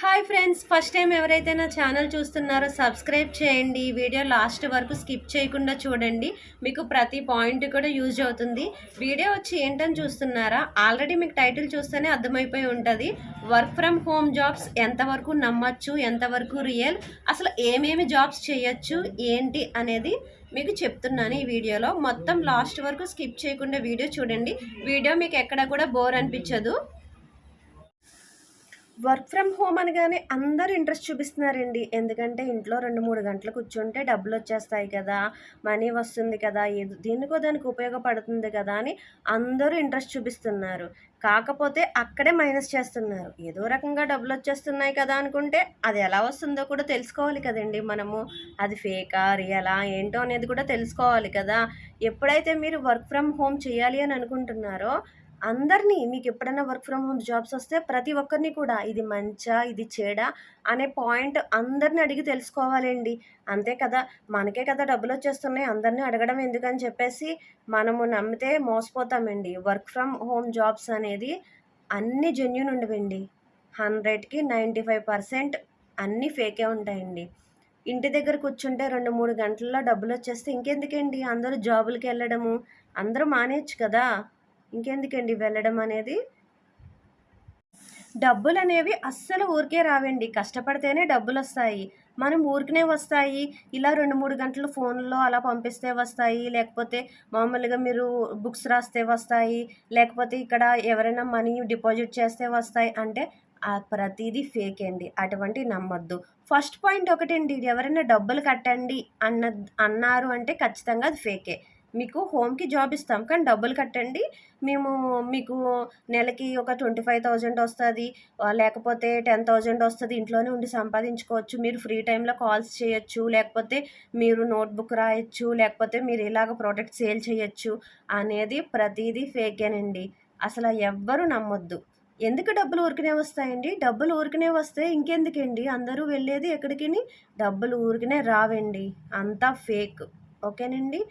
Hi friends, first time ఎవరైతే నా channel చూస్తున్నారో సబ్స్క్రైబ్ చేయండి. ఈ వీడియో లాస్ట్ వరకు స్కిప్ చేయకుండా చూడండి. మీకు ప్రతి పాయింట్ కూడా యూజ్ అవుతుంది. వీడియో వచ్చి ఏంటని చూస్తున్నారా? ఆల్రెడీ మీకు టైటిల్ చూస్తేనే అర్థమైపోయి ఉంటుంది. వర్క్ ఫ్రమ్ హోమ్ జాబ్స్ ఎంతవరకు నమ్మచ్చు, ఎంతవరకు రియల్, అసలు ఏమేమి జాబ్స్ చేయొచ్చు ఏంటి అనేది మీకు చెప్తున్నాను. ఈ వీడియోలో మొత్తం లాస్ట్ వరకు స్కిప్ చేయకుండా వీడియో చూడండి. వీడియో మీకు ఎక్కడ కూడా బోర్ అనిపించదు. వర్క్ ఫ్రమ్ హోమ్ అనగానే అందరూ ఇంట్రెస్ట్ చూపిస్తున్నారండి. ఎందుకంటే ఇంట్లో 2-3 గంటలు కూర్చుంటే డబ్బులు వచ్చేస్తాయి కదా, మనీ వస్తుంది కదా, ఏదో దేనికో దానికి ఉపయోగపడుతుంది కదా అని అందరూ ఇంట్రెస్ట్ చూపిస్తున్నారు. కాకపోతే అక్కడే మైనస్ చేస్తున్నారు. ఏదో రకంగా డబ్బులు వచ్చేస్తున్నాయి కదా అనుకుంటే అది ఎలా వస్తుందో కూడా తెలుసుకోవాలి కదండి మనము. అది ఫేకా రియలా ఏంటో అనేది కూడా తెలుసుకోవాలి కదా. ఎప్పుడైతే మీరు వర్క్ ఫ్రమ్ హోమ్ చేయాలి అని అనుకుంటున్నారో అందరినీ, మీకు ఎప్పుడైనా వర్క్ ఫ్రమ్ హోమ్ జాబ్స్ వస్తే ప్రతి ఒక్కరిని కూడా ఇది మంచా ఇది చెడా అనే పాయింట్ అందరిని అడిగి తెలుసుకోవాలండి. అంతే కదా, మనకే కదా డబ్బులు వచ్చేస్తున్నాయి, అందరినీ అడగడం ఎందుకని చెప్పేసి మనము నమ్మితే మోసపోతామండి. వర్క్ ఫ్రమ్ హోమ్ జాబ్స్ అనేది అన్నీ జెన్యూన్ ఉండవండి. 100కి 95% అన్నీ ఫేకే ఉంటాయండి. ఇంటి దగ్గర కూర్చుంటే 2-3 గంటల్లో డబ్బులు వచ్చేస్తే ఇంకెందుకండి అందరూ జాబులకి వెళ్ళడము, అందరూ మానేయచ్చు కదా. ఇంకెందుకండి వెళ్ళడం అనేది. డబ్బులనేవి అస్సలు ఊరికే రావండి. కష్టపడితేనే డబ్బులొస్తాయి. మనం ఊరికనే వస్తాయి, ఇలా 2-3 గంటలు ఫోన్లో అలా పంపిస్తే వస్తాయి, లేకపోతే మామూలుగా మీరు బుక్స్ రాస్తే వస్తాయి, లేకపోతే ఇక్కడ ఎవరైనా మనీ డిపాజిట్ చేస్తే వస్తాయి అంటే ప్రతీదీ ఫేక్ అండి. అటువంటివి నమ్మొద్దు. ఫస్ట్ పాయింట్ ఒకటండి, ఎవరైనా డబ్బులు కట్టండి అన్నారు అంటే ఖచ్చితంగా అది ఫేకే. మీకు హోమ్‌కి జాబ్ ఇస్తాం, కానీ డబ్బులు కట్టండి. మేము మీకు నెలకి ఒక 25,000 వస్తది. లేకపోతే 10,000 వస్తది. ఇంట్లోనే ఉండి సంపాదించుకోవచ్చు. మీరు ఫ్రీ టైమ్‌లో కాల్స్ చేయొచ్చు. లేకపోతే మీరు నోట్‌బుక్ రాయొచ్చు. లేకపోతే మీరు ఇలాగ ప్రొడక్ట్ సేల్ చేయొచ్చు అనేది ప్రతీదీ ఫేకేనండి. అసల ఎవ్వరు నమ్మొద్దు. ఎందుకు డబ్బులు ఊరికనే వస్తాయండి? డబ్బులు ఊరికనే వస్తే ఇంకెందుకండి అందరూ వెళ్ళేది ఎక్కడికిని? డబ్బులు ఊరికనే రావండి. అంతా ఫేక్. ఓకేనండి.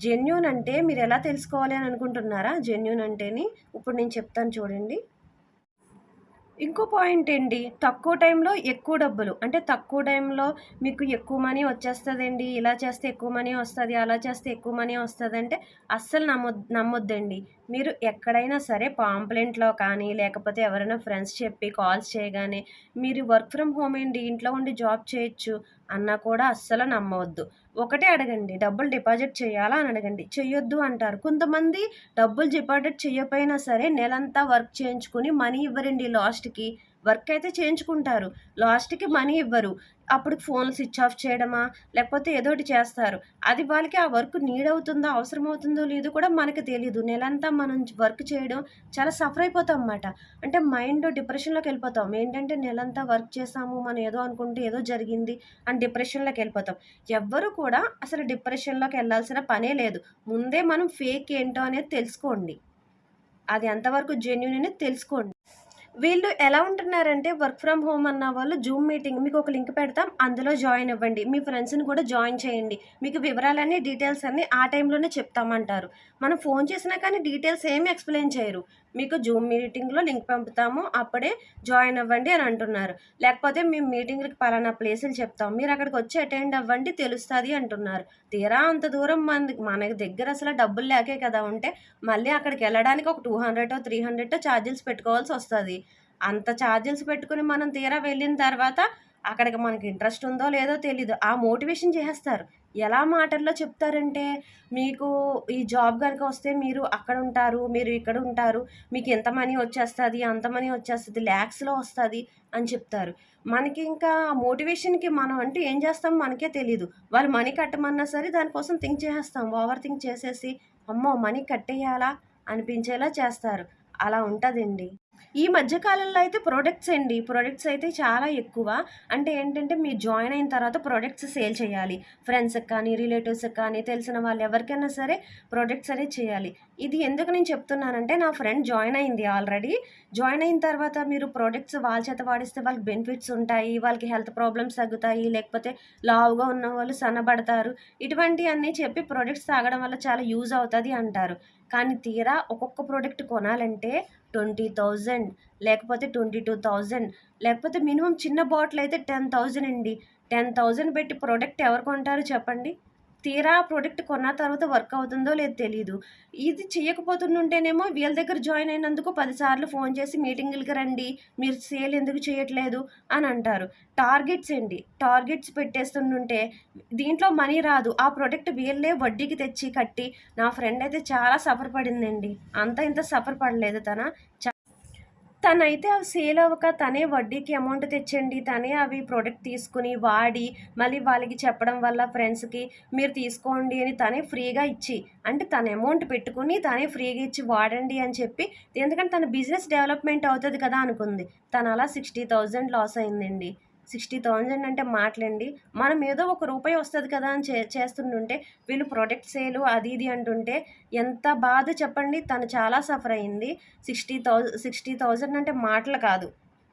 జెన్యూన్ అంటే మీరెలా తెలుసుకోవాలి అని అనుకుంటున్నారా? జెన్యూన్ అంటేని ఇప్పుడు నేను చెప్తాను చూడండి. ఇంకో పాయింట్ ఏంటి, తక్కువ టైంలో ఎక్కువ డబ్బులు. అంటే తక్కువ టైంలో మీకు ఎక్కువ మనీ వచ్చేస్తదండి. ఇలా చేస్తే ఎక్కువ మనీ వస్తది, అలా చేస్తే ఎక్కువ మనీ వస్తదంటే అస్సలు నమ్మొద్దండి. మీరు ఎక్కడైనా సరే పాంప్లెంట్‌లో కానీ, లేకపోతే ఎవరైనా ఫ్రెండ్స్ చెప్పి కాల్స్ చేయగానే మీరు వర్క్ ఫ్రమ్ హోమ్ అండి, ఇంట్లో ఉండి జాబ్ చేయొచ్చు అన్నా కూడా అస్సలు నమ్మవద్దు. ఒకటే అడగండి, డబ్బులు డిపాజిట్ చేయాలా అని అడగండి. చెయ్యొద్దు అంటారు. కొంతమంది డబ్బులు డిపాజిట్ చేయకపోయినా సరే నెలంతా వర్క్ చేయించుకొని మనీ ఇవ్వరండి లాస్ట్‌కి. వర్క్ అయితే చేయించుకుంటారు. లాస్ట్‌కి మనీ ఇవ్వరు. అప్పుడు ఫోన్లు స్విచ్ ఆఫ్ చేయడమా, లేకపోతే ఏదోటి చేస్తారు. అది వాళ్ళకి ఆ వర్క్ నీడ్ అవుతుందో, అవసరం అవుతుందో లేదో కూడా మనకు తెలీదు. నెలంతా మనం వర్క్ చేయడం చాలా సఫర్ అయిపోతాం మాట. అంటే మైండ్ డిప్రెషన్‌లోకి వెళ్ళిపోతాం. ఏంటంటే నెలంతా వర్క్ చేసాము, మనం ఏదో అనుకుంటే ఏదో జరిగింది అని డిప్రెషన్‌లోకి వెళ్ళిపోతాం. ఎవ్వరు కూడా అసలు డిప్రెషన్‌లోకి వెళ్ళాల్సిన పనే లేదు. ముందే మనం ఫేక్ ఏంటో అనేది తెలుసుకోండి. అది ఎంతవరకు జెన్యూన్ అనేది తెలుసుకోండి. వీళ్ళు ఎలా ఉంటున్నారంటే వర్క్ ఫ్రమ్ హోమ్ అన్న వాళ్ళు జూమ్ మీటింగ్ మీకు ఒక లింక్ పెడతాం, అందులో జాయిన్ అవ్వండి. మీ ఫ్రెండ్స్‌ని కూడా జాయిన్ చేయండి. మీకు వివరాలన్నీ, డీటెయిల్స్ అన్నీ ఆ టైంలోనే చెప్తామంటారు. మనం ఫోన్ చేసినా కానీ డీటెయిల్స్ ఏమి ఎక్స్‌ప్లెయిన్ చేయరు. మీకు జూమ్ మీటింగ్‌లో లింక్ పంపుతాము, అప్పుడే జాయిన్ అవ్వండి అని అంటున్నారు. లేకపోతే మేము మీటింగ్‌లకి పలానా ప్లేసులు చెప్తాం, మీరు అక్కడికి వచ్చి అటెండ్ అవ్వండి తెలుస్తది అంటున్నారు. తీరా అంత దూరం మన దగ్గర అసలు డబ్బులు లేకే కదా ఉంటే, మళ్ళీ అక్కడికెళ్ళడానికి ఒక 200 300 చార్జెస్ పెట్టుకోవాల్సొస్తది. అంత చార్జెస్ పెట్టుకొని మనం తీరా వెళ్ళిన తర్వాత అక్కడికి మనకి ఇంట్రెస్ట్ ఉందో లేదో తెలీదు. ఆ మోటివేషన్ చేసేస్తారు. ఎలా మాటల్లో చెప్తారంటే, మీకు ఈ జాబ్ గనుక వస్తే మీరు అక్కడుంటారు, మీరు ఇక్కడుంటారు, మీకు ఇంత మనీ వచ్చేస్తది, అంత మనీ వచ్చేస్తది, లాక్స్‌లో వస్తది అని చెప్తారు. మనకి ఇంకా ఆ మోటివేషన్‌కి మనం అంటే ఏం చేస్తామో మనకే తెలీదు. వాళ్ళు మనీ కట్టమన్నా సరే దానికోసం థింక్ చేసేస్తాం. ఓవర్ థింక్ చేసేసి, అమ్మో! మనీ కట్టేయాలా అనిపించేలా చేస్తారు. అలా ఉంటదండి. ఈ మధ్య కాలంలో అయితే ప్రొడక్ట్స్ అండి. ప్రొడక్ట్స్ అయితే చాలా ఎక్కువ. అంటే ఏంటంటే మీరు జాయిన్ అయిన తర్వాత ప్రొడక్ట్స్ సేల్ చేయాలి. ఫ్రెండ్స్‌కి కానీ, రిలేటివ్స్‌కి కానీ, తెలిసిన వాళ్ళు ఎవరికైనా సరే ప్రొడక్ట్స్ అనేది చేయాలి. ఇది ఎందుకు నేను చెప్తున్నానంటే నా ఫ్రెండ్ జాయిన్ అయింది ఆల్రెడీ. జాయిన్ అయిన తర్వాత మీరు ప్రొడక్ట్స్ వాళ్ళ చేత వాడిస్తే వాళ్ళకి బెనిఫిట్స్ ఉంటాయి. వాళ్ళకి హెల్త్ ప్రాబ్లమ్స్ తగ్గుతాయి. లేకపోతే లావుగా ఉన్నవాళ్ళు సన్నబడతారు. ఇటువంటియన్నీ చెప్పి ప్రొడక్ట్స్ తాగడం వల్ల చాలా యూజ్ అవుతది అంటారు. కానీ తీరా ఒక్కొక్క ప్రొడక్ట్ కొనాలంటే 20,000 లేకపోతే 22,000 లేకపోతే మినిమం చిన్న బాటిల్ అయితే 10,000 అండి. 10,000 పెట్టి ప్రోడక్ట్ ఎవరు కొంటారు చెప్పండి? తీరా ప్రోడక్ట్ కొన్న తర్వాత వర్క్ అవుతుందో లేదో తెలీదు. ఇది చేయకపోతుండుంటేనేమో వీళ్ళ దగ్గర జాయిన్ అయినందుకు 10 సార్లు ఫోన్ చేసి మీటింగులకి రండి, మీరు సేల్ ఎందుకు చేయట్లేదు అని అంటారు. టార్గెట్స్ అండి. టార్గెట్స్ పెట్టేస్తుండుంటే దీంట్లో మనీ రాదు. ఆ ప్రోడక్ట్ వీళ్ళే వడ్డీకి తెచ్చి కట్టి నా ఫ్రెండ్ అయితే చాలా సఫర్ పడిందండి. అంత ఇంత సఫర్ పడలేదు తనైతే అవి సేల్ అవ్వక తనే వడ్డీకి అమౌంట్ తెచ్చండి. తనే అవి ప్రోడక్ట్ తీసుకుని వాడి మళ్ళీ వాళ్ళకి చెప్పడం వల్ల ఫ్రెండ్స్‌కి మీరు తీసుకోండి అని తనే ఫ్రీగా ఇచ్చి, అంటే తన అమౌంట్ పెట్టుకొని తనే ఫ్రీగా ఇచ్చి వాడండి అని చెప్పి, ఎందుకంటే తన బిజినెస్ డెవలప్‌మెంట్ అవుతది కదా అనుకుంది. తను అలా 60,000 లాస్ అయిందండి. 60,000 అంటే మాటలండి. మనం ఏదో ఒక రూపాయి వస్తది కదా అని చేస్తుంటుంటే వీళ్ళు ప్రొడక్ట్ సేలు అది ఇది అంటుంటే ఎంత బాధ చెప్పండి. తను చాలా సఫర్ అయింది. 60,000 అంటే మాటలు కాదు.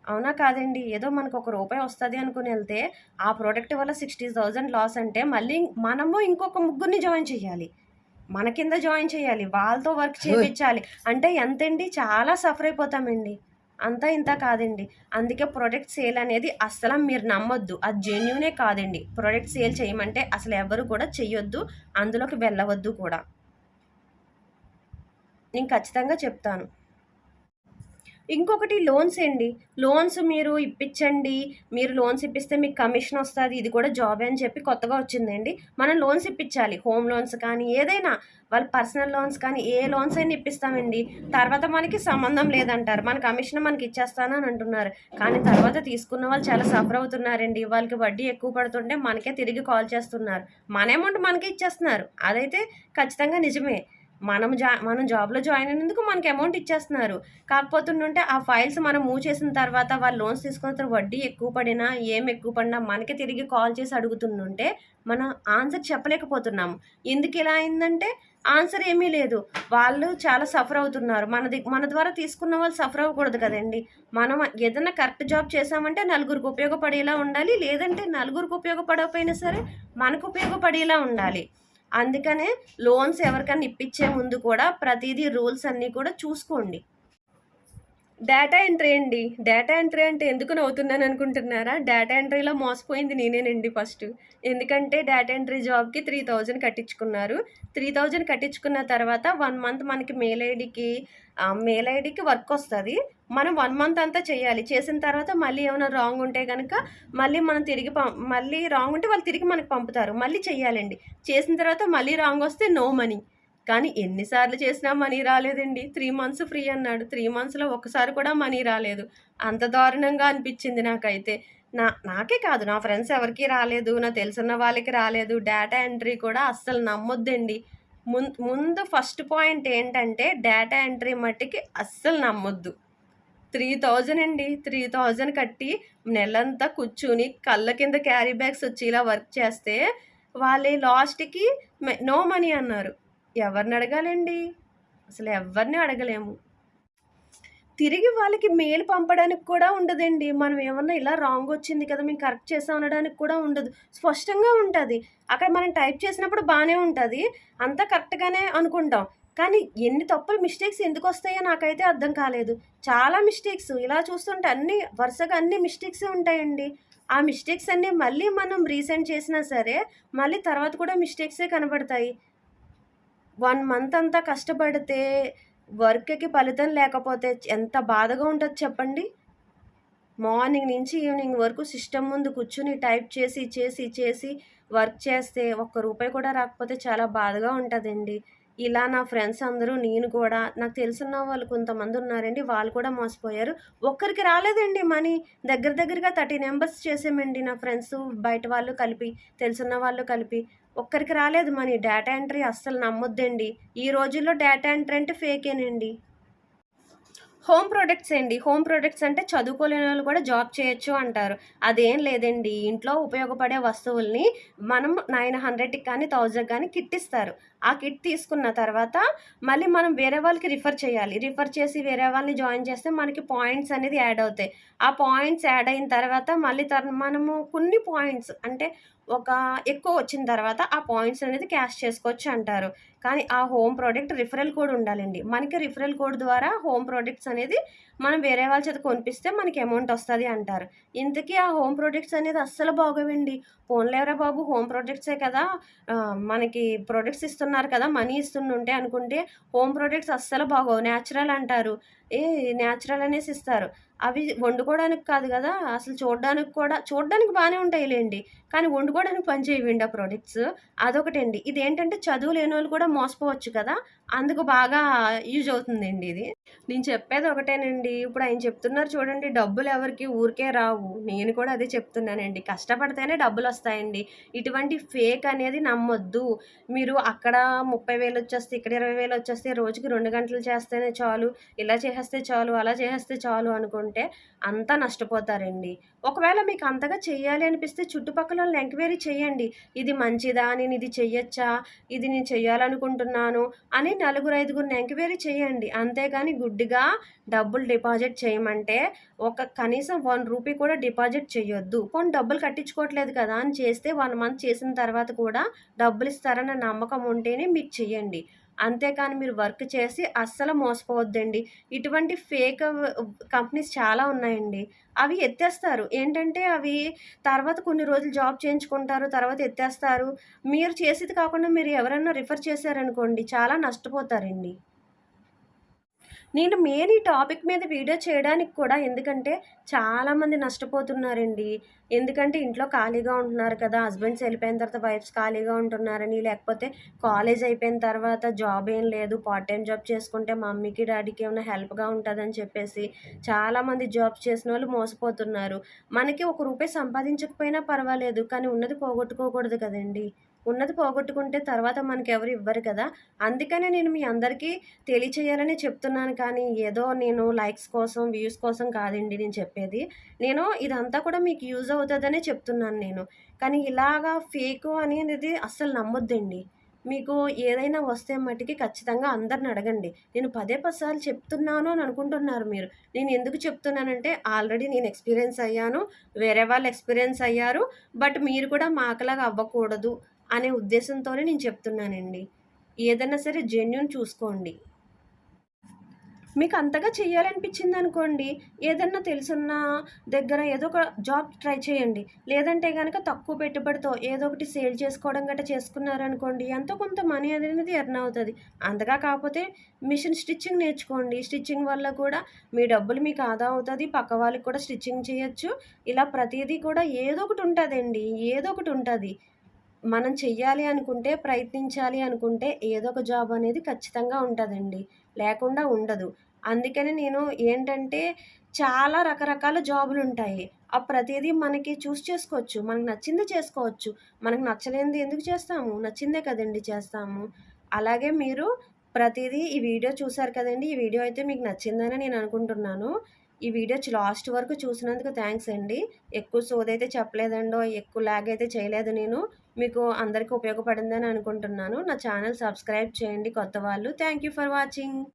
అవునా కాదండి? ఏదో మనకు ఒక రూపాయి వస్తది అనుకుని ఎళ్తే ఆ ప్రొడక్ట్ వల్ల 60,000 లాస్ అంటే మళ్ళీ మనము ఇంకొక ముగ్గురిని జాయిన్ చేయాలి. మన కింద జాయిన్ చేయాలి. వాళ్ళతో వర్క్ చేపిచ్చాలి. అంటే ఎంతండి? చాలా సఫర్ అయిపోతామండి. అంతా ఇంత కాదండి. అందుకే ప్రొడక్ట్ సేల్ అనేది అస్సలు మీరు నమ్మొద్దు. అది జెన్యూనే కాదండి. ప్రొడక్ట్ సేల్ చేయమంటే అసలు ఎవరు కూడా చెయ్యొద్దు. అందులోకి వెళ్ళవద్దు కూడా. నేను ఖచ్చితంగా చెప్తాను. ఇంకొకటి లోన్స్ అండి. లోన్స్ మీరు ఇప్పించండి. మీరు లోన్స్ ఇప్పిస్తే మీకు కమిషన్ వస్తది. ఇది కూడా జాబే అని చెప్పి కొత్తగా వచ్చిందండి. మనం లోన్స్ ఇప్పించాలి. హోమ్ లోన్స్ కానీ ఏదైనా వాళ్ళ పర్సనల్ లోన్స్ కానీ ఏ లోన్స్ అయినా ఇప్పిస్తామండి. తర్వాత మనకి సంబంధం లేదంటారు. మన కమిషన్ మనకి ఇచ్చేస్తాను అని అంటున్నారు. కానీ తర్వాత తీసుకున్న వాళ్ళు చాలా సఫర్ అవుతున్నారండి. వాళ్ళకి వడ్డీ ఎక్కువ పడుతుంటే మనకే తిరిగి కాల్ చేస్తున్నారు. మన అమౌంట్ మనకే ఇచ్చేస్తున్నారు. అదైతే ఖచ్చితంగా నిజమే. మనం జాబ్‌లో జాయిన్ అయినందుకు మనకి అమౌంట్ ఇచ్చేస్తున్నారు. కాకపోతుంటే ఆ ఫైల్స్ మనం మూవ్ చేసిన తర్వాత వాళ్ళు లోన్స్ తీసుకున్న తర్వాత వడ్డీ ఎక్కువ పడినా, ఎక్కువ పడినా మనకే తిరిగి కాల్ చేసి అడుగుతుంటే మనం ఆన్సర్ చెప్పలేకపోతున్నాము. ఎందుకు ఇలా అయిందంటే ఆన్సర్ ఏమీ లేదు. వాళ్ళు చాలా సఫర్ అవుతున్నారు. మన ద్వారా తీసుకున్న వాళ్ళు సఫర్ అవ్వకూడదు కదండీ! మనం ఏదైనా కరెక్ట్ జాబ్ చేశామంటే నలుగురికి ఉపయోగపడేలా ఉండాలి. లేదంటే నలుగురికి ఉపయోగపడకపోయినా సరే మనకు ఉపయోగపడేలా ఉండాలి. అందుకనే లోన్స్ ఎవరికన్నా ఇప్పించే ముందు కూడా ప్రతిదీ రూల్స్ అన్నీ కూడా చూసుకోండి. డేటా ఎంట్రీ అండి. డేటా ఎంట్రీ అంటే ఎందుకు నవ్వుతున్నాను అనుకుంటున్నారా? డేటా ఎంట్రీలో మోసపోయింది నేనేనండి ఫస్ట్. ఎందుకంటే డేటా ఎంట్రీ జాబ్‌కి 3,000 కట్టించుకున్నారు. 3,000 కట్టించుకున్న తర్వాత 1 మంత్ మనకి మెయిల్ ఐడీకి వర్క్ వస్తది. మనం 1 మంత్ అంతా చేయాలి. చేసిన తర్వాత మళ్ళీ ఏమైనా రాంగ్ ఉంటే గనక మళ్ళీ మనం మళ్ళీ రాంగ్ ఉంటే వాళ్ళు తిరిగి మనకు పంపుతారు. మళ్ళీ చెయ్యాలండి. చేసిన తర్వాత మళ్ళీ రాంగ్ వస్తే నో మనీ. కానీ ఎన్ని సార్లు చేసినా మనీ రాలేదండి. 3 మంత్స్ ఫ్రీ అన్నాడు. 3 మంత్స్‌లో ఒక్కసారి కూడా మనీ రాలేదు. అంత దారుణంగా అనిపించింది నాకైతే. నాకే కాదు, నా ఫ్రెండ్స్ ఎవరికీ రాలేదు. నాకు తెలిసిన వాళ్ళకి రాలేదు. డేటా ఎంట్రీ కూడా అస్సలు నమ్మొద్దండి. ముందు ఫస్ట్ పాయింట్ ఏంటంటే డేటా ఎంట్రీ మట్టికి అస్సలు నమ్మొద్దు. 3,000 అండి. 3,000 కట్టి నెలంతా కూర్చుని కళ్ళ కింద క్యారీ బ్యాగ్స్ వచ్చి ఇలా వర్క్ చేస్తే వాళ్ళే లాస్ట్‌కి నో మనీ అన్నారు. ఎవరిని అడగాలండి? అసలు ఎవరిని అడగలేము. తిరిగి వాళ్ళకి మెయిల్ పంపడానికి కూడా ఉండదండి. మనం ఏమన్నా ఇలా రాంగ్ వచ్చింది కదా! మేము కరెక్ట్ చేసాం అనడానికి కూడా ఉండదు. స్పష్టంగా ఉంటది. అక్కడ మనం టైప్ చేసినప్పుడు బానే ఉంటది. అంతా కరెక్ట్‌గానే అనుకుంటాం. కానీ ఎన్ని తప్పులు మిస్టేక్స్ ఎందుకొస్తాయో నాకైతే అర్థం కాలేదు. చాలా మిస్టేక్స్ ఇలా చూస్తుంటే వరుసగా అన్ని మిస్టేక్సే ఉంటాయండి. ఆ మిస్టేక్స్ అన్నీ మళ్ళీ మనం రీసెండ్ చేసినా సరే, మళ్ళీ తర్వాత కూడా మిస్టేక్సే కనబడతాయి. 1 మంత్ అంతా కష్టపడితే వర్క్‌కి ఫలితం లేకపోతే ఎంత బాధగా ఉంటది చెప్పండి? మార్నింగ్ నుంచి ఈవినింగ్ వరకు సిస్టమ్ ముందు కూర్చొని టైప్ చేసి వర్క్ చేస్తే ఒక్క రూపాయి కూడా రాకపోతే చాలా బాధగా ఉంటదండి. ఇలా నా ఫ్రెండ్స్ అందరూ నేను కూడా నాకు తెలిసిన వాళ్ళు కొంతమంది ఉన్నారండి. వాళ్ళు కూడా మోసపోయారు. ఒక్కరికి రాలేదండి మనీ. దగ్గరగా 30 నంబర్స్ చేసామండి నా ఫ్రెండ్స్, బయట వాళ్ళు కలిపి, తెలిసిన వాళ్ళు కలిపి. ఒక్కరికి రాలేదు మనీ. డేటా ఎంట్రీ అస్సలు నమ్మొద్దండి. ఈ రోజుల్లో డేటా ఎంట్రీ అంటే ఫేకేనండి. హోమ్ ప్రొడక్ట్స్ అండి. హోమ్ ప్రొడక్ట్స్ అంటే చదువుకోలేని వాళ్ళు కూడా జాబ్ చేయొచ్చు అంటారు. అదేం లేదండి. ఇంట్లో ఉపయోగపడే వస్తువుల్ని మనం 900కి కానీ 1000కి కానీ కిట్ ఇస్తారు. ఆ కిట్ తీసుకున్న తర్వాత మళ్ళీ మనం వేరే వాళ్ళకి రిఫర్ చేయాలి. రిఫర్ చేసి వేరే వాళ్ళని జాయిన్ చేస్తే మనకి పాయింట్స్ అనేది యాడ్ అవుతాయి. ఆ పాయింట్స్ యాడ్ అయిన తర్వాత మళ్ళీ మనము కొన్ని పాయింట్స్ అంటే ఒక ఎక్కువ వచ్చిన తర్వాత ఆ పాయింట్స్ అనేది క్యాష్ చేసుకోవచ్చు అంటారు. కానీ ఆ హోమ్ ప్రోడక్ట్ రిఫరల్ కోడ్ ఉండాలండి. మనకి రిఫరల్ కోడ్ ద్వారా హోమ్ ప్రొడక్ట్స్ అనేది మనం వేరే వాళ్ళ చేత కొనిపిస్తే మనకి అమౌంట్ వస్తది అంటారు. ఇంతకీ ఆ హోమ్ ప్రొడక్ట్స్ అనేది అస్సలు బాగోవండి. పోన్లేరా బాబు హోమ్ ప్రొడక్ట్సే కదా! మనకి ప్రొడక్ట్స్ ఇస్తున్నారు కదా! మనీ ఇస్తుండుంటే అనుకుంటే హోమ్ ప్రొడక్ట్స్ అస్సలు బాగోవు. నేచురల్ అంటారు. నేచురల్ అనేసి ఇస్తారు. అవి వండుకోవడానికి కాదు గదా! అసలు చూడ్డానికి బానే ఉంటాయిలెండి. కానీ వండుకోవడానికి పని చేయవండి ఆ ప్రొడక్ట్స్. అదొకటండి. ఇదేంటంటే చదువు లేనోళ్ళు కూడా మోసపోవచ్చు కదా! అందుకు బాగా యూజ్ అవుతుందండి ఇది. నేను చెప్పేది ఒకటేనండి. ఇప్పుడు ఆయన చెప్తున్నారు చూడండి, డబ్బులెవరికీ ఊరికే రావు. నేను కూడా అదే చెప్తున్నానండి. కష్టపడితేనే డబ్బులొస్తాయండి. ఇటువంటి ఫేక్ అనేది నమ్మొద్దు. మీరు అక్కడ 30,000 వచ్చేస్తాయి, ఇక్కడ 20,000 వచ్చేస్తాయి, రోజుకి 2 గంటలు చేస్తేనే చాలు, ఇలా చేసేస్తే చాలు, అలా చేసేస్తే చాలు అనుకుంటే అంతా నష్టపోతారండి. ఒకవేళ మీకు అంతగా చెయ్యాలి అనిపిస్తే చుట్టుపక్కలోళ్ళని ఎంక్వైరీ చేయండి. ఇది మంచిదా? నేనిది చెయ్యొచ్చా? ఇది నేను చెయ్యాలనుకుంటున్నాను అని నలుగురు, ఐదుగురిని ఎంక్వైరీ చేయండి. అంతేగాని గుడ్డిగా డబ్బులు డిపాజిట్ చేయమంటే కనీసం రూ. 1 కూడా డిపాజిట్ చెయ్యొద్దు. పోనీ డబ్బులు కట్టించుకోవట్లేదు కదా అని చేస్తే 1 మంత్ చేసిన తర్వాత కూడా డబ్బులిస్తారన్న నమ్మకం ఉంటేనే మీరు చెయ్యండి. అంతేకాని మీరు వర్క్ చేసి అస్సలు మోసపోవద్దండి. ఇటువంటి ఫేక్ కంపెనీస్ చాలా ఉన్నాయండి. అవి ఎత్తేస్తారు. ఏంటంటే అవి తర్వాత కొన్ని రోజులు జాబ్ చేయించుకుంటారు. తర్వాత ఎత్తేస్తారు. మీరు చేసేది కాకుండా మీరు ఎవరైనా రిఫర్ చేశారనుకోండి చాలా నష్టపోతారండి. నేను మెయిన్ ఈ టాపిక్ మీద వీడియో చేయడానికి కూడా ఎందుకంటే చాలామంది నష్టపోతున్నారండి. ఎందుకంటే ఇంట్లో ఖాళీగా ఉంటున్నారు కదా! హస్బెండ్స్ వెళ్ళిపోయిన తర్వాత వైఫ్స్ ఖాళీగా ఉంటున్నారని, లేకపోతే కాలేజ్ అయిపోయిన తర్వాత జాబ్ ఏం లేదు, పార్ట్ టైమ్ జాబ్ చేసుకుంటే మమ్మీకి, డ్యాడీకి ఏమైనా హెల్ప్‌గా ఉంటదని చెప్పేసి చాలామంది జాబ్స్ చేసినోళ్ళు మోసపోతున్నారు. మనకి ఒక రూపాయి సంపాదించకపోయినా పర్వాలేదు. కానీ ఉన్నది పోగొట్టుకోకూడదు కదండీ! ఉన్నది పోగొట్టుకుంటే తర్వాత మనకెవరు ఇవ్వరు కదా! అందుకనే నేను మీ అందరికీ తెలియచేయాలని చెప్తున్నాను కానీ, ఏదో నేను లైక్స్ కోసం, వ్యూస్ కోసం కాదండి నేను చెప్పేది. ఇదంతా కూడా మీకు యూజ్ అవుతదనే చెప్తున్నాను నేను. కానీ ఇలాగా ఫేకు అనేది అస్సలు నమ్మొద్దండి. మీకు ఏదైనా వస్తే మటికి ఖచ్చితంగా అందరిని అడగండి. నేను పదే పది సార్లు చెప్తున్నాను అని అనుకుంటున్నారు మీరు. నేను ఎందుకు చెప్తున్నానంటే ఆల్రెడీ నేను ఎక్స్‌పీరియన్స్ అయ్యాను. వేరే వాళ్ళు ఎక్స్‌పీరియన్స్ అయ్యారు. బట్ మీరు కూడా మాకులాగా అవ్వకూడదు అనే ఉద్దేశంతోనే నేను చెప్తున్నానండి. ఏదన్నా సరే జెన్యూన్ చూసుకోండి. మీకు అంతగా చేయాలనిపించిందనుకోండి, ఏదన్నా తెలుసున్న దగ్గర ఏదో ఒక జాబ్ ట్రై చేయండి. లేదంటే గనక తక్కువ పెట్టుబడితో ఏదో ఒకటి సేల్ చేసుకోవడం గట్టా చేసుకున్నారనుకోండి, ఎంతో కొంత మనీ అనేది ఎర్న్ అవుతది. అంతగా కాకపోతే మిషన్ స్టిచ్చింగ్ నేర్చుకోండి. స్టిచ్చింగ్ వల్ల కూడా మీ డబ్బులు మీకు ఆదా అవుతది. పక్క వాళ్ళకి కూడా స్టిచ్చింగ్ చేయొచ్చు. ఇలా ప్రతీదీ కూడా ఏదో ఒకటి ఉంటదండి. ఏదో ఒకటి ఉంటది. మనం చెయ్యాలి అనుకుంటే, ప్రయత్నించాలి అనుకుంటే ఏదో ఒక జాబ్ అనేది ఖచ్చితంగా ఉంటదండి. లేకుండా ఉండదు. అందుకని నేను ఏంటంటే, చాలా రకరకాల జాబులుంటాయి. ప్రతీదీ మనకి చేసుకోవచ్చు. మనకు నచ్చింది చేసుకోవచ్చు. మనకు నచ్చలేనిది ఎందుకు చేస్తాము? నచ్చిందే కదండీ చేస్తాము. అలాగే మీరు ప్రతీదీ ఈ వీడియో చూసారు కదండీ! ఈ వీడియో అయితే మీకు నచ్చిందని నేను అనుకుంటున్నాను. ఈ వీడియో లాస్ట్ వరకు చూసినందుకు థాంక్స్ అండి. ఎక్కువ సోదైతే చెప్పలేదండోయ్! ఎక్కువ లాగ్ అయితే చేయలేదు నేను. మీకు అందరికి ఉపయోగపడిందని అనుకుంటున్నాను. నా ఛానల్ సబ్స్క్రైబ్ చేయండి కొత్త వాళ్ళు. Thank you for watching.